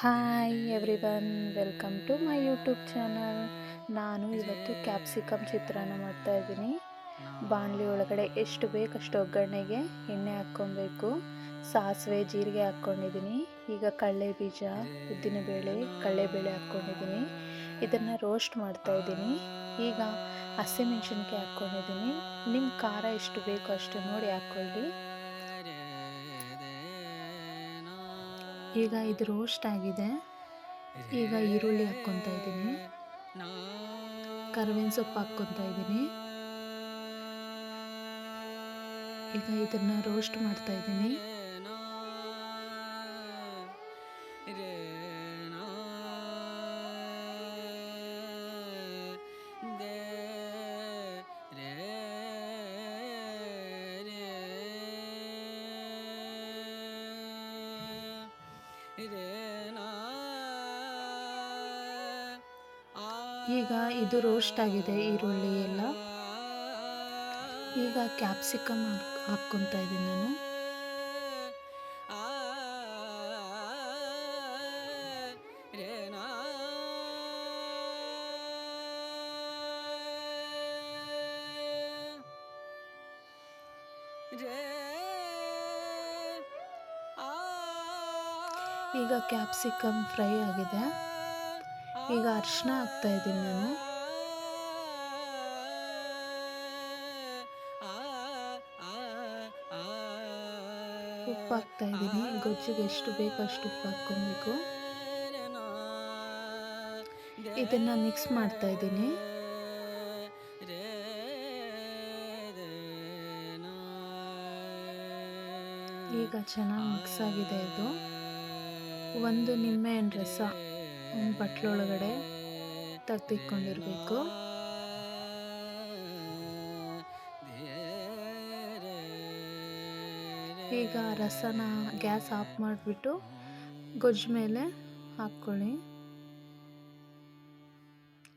Hi everyone, welcome to my YouTube channel. ನಾನು ಇವತ್ತು capsicum ಚಿತ್ರಾನ್ನ ಮಾಡ್ತಾಯಿದ್ದೀನಿ. ಬಾಣಲಿ ಒಳಗಡೆ ಎಷ್ಟು ಬೇಕಷ್ಟು ಒಗ್ಗರಣೆಗೆ ಎಣ್ಣೆ ಹಾಕ್ಕೊಬೇಕು. ಸಾಸಿವೆ ಜೀರಿಗೆ ಹಾಕ್ಕೊಂಡಿದ್ದೀನಿ. ಈಗ ಕಡಲೆ ಬೀಜ, ಉದ್ದಿನಬೇಳೆ, ಕಡಲೆಬೇಳೆ ಹಾಕ್ಕೊಂಡಿದ್ದೀನಿ. ಇದನ್ನು ರೋಸ್ಟ್ ಮಾಡ್ತಾಯಿದ್ದೀನಿ. ಈಗ ಹಸಿಮೆಣ್ಸಿನ್ಕಾಯಿ ಹಾಕ್ಕೊಂಡಿದ್ದೀನಿ. ನಿಮ್ಮ ಖಾರ ಎಷ್ಟು ಬೇಕೋ ಅಷ್ಟು ನೋಡಿ ಹಾಕ್ಕೊಳ್ಳಿ. ಈಗ ಇದು ರೋಸ್ಟ್ ಆಗಿದೆ. ಈಗ ಈರುಳ್ಳಿ ಹಾಕ್ಕೊತಾ ಇದ್ದೀನಿ, ಕರಿಬೇವಿನ ಸೊಪ್ಪು ಹಾಕ್ಕೊತಾ ಇದ್ದೀನಿ. ಈಗ ಇದನ್ನು ರೋಸ್ಟ್ ಮಾಡ್ತಾ ಇದ್ದೀನಿ. ಈಗ ಇದು ರೋಸ್ಟ್ ಆಗಿದೆ ಈರುಳ್ಳಿ ಎಲ್ಲ. ಈಗ ಕ್ಯಾಪ್ಸಿಕಮ್ ಹಾಕ್ಕೊತಾ ಇದ್ದೀನಿ ನಾನು. ಈಗ ಕ್ಯಾಪ್ಸಿಕಮ್ ಫ್ರೈ ಆಗಿದೆ. ಈಗ ಅರಿಶಿನ ಹಾಕ್ತಾ ಇದ್ದೀನಿ ನಾನು. ಉಪ್ಪು ಹಾಕ್ತಾ ಇದ್ದೀನಿ. ಗೊಜ್ಜಿಗೆ ಎಷ್ಟು ಬೇಕೋ ಅಷ್ಟು ಉಪ್ಪು ಹಾಕ್ಕೊಬೇಕು. ಇದನ್ನು ಮಿಕ್ಸ್ ಮಾಡ್ತಾ ಇದ್ದೀನಿ. ಈಗ ಚೆನ್ನಾಗಿ ಮಿಕ್ಸ್ ಆಗಿದೆ. ಇದು ಒಂದು ನಿಂಬೆಹಣ್ಣು ರಸ ಒಂದು ಬಟ್ಲೊಳಗಡೆ ತೆಗೆದಿಟ್ಕೊಂಡಿರಬೇಕು. ಈಗ ರಸನ ಗ್ಯಾಸ್ ಆಫ್ ಮಾಡಿಬಿಟ್ಟು ಗೊಜ್ಜು ಮೇಲೆ ಹಾಕ್ಕೊಳ್ಳಿ.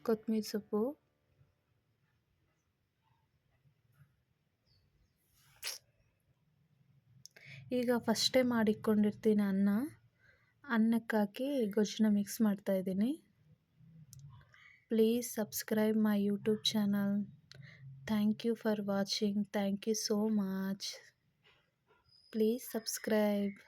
ಕೊತ್ತಂಬರಿ ಸೊಪ್ಪು, ಈಗ ಫಸ್ಟೇ ಮಾಡಿಟ್ಕೊಂಡಿರ್ತೀನಿ ಅನ್ನಕ್ಕೆ ಹಾಕಿ ಗೊಜ್ಜನ್ನ ಮಿಕ್ಸ್ ಮಾಡ್ತಾ ಇದ್ದೀನಿ. Please subscribe my YouTube channel. Thank you for watching. Thank you so much. Please subscribe.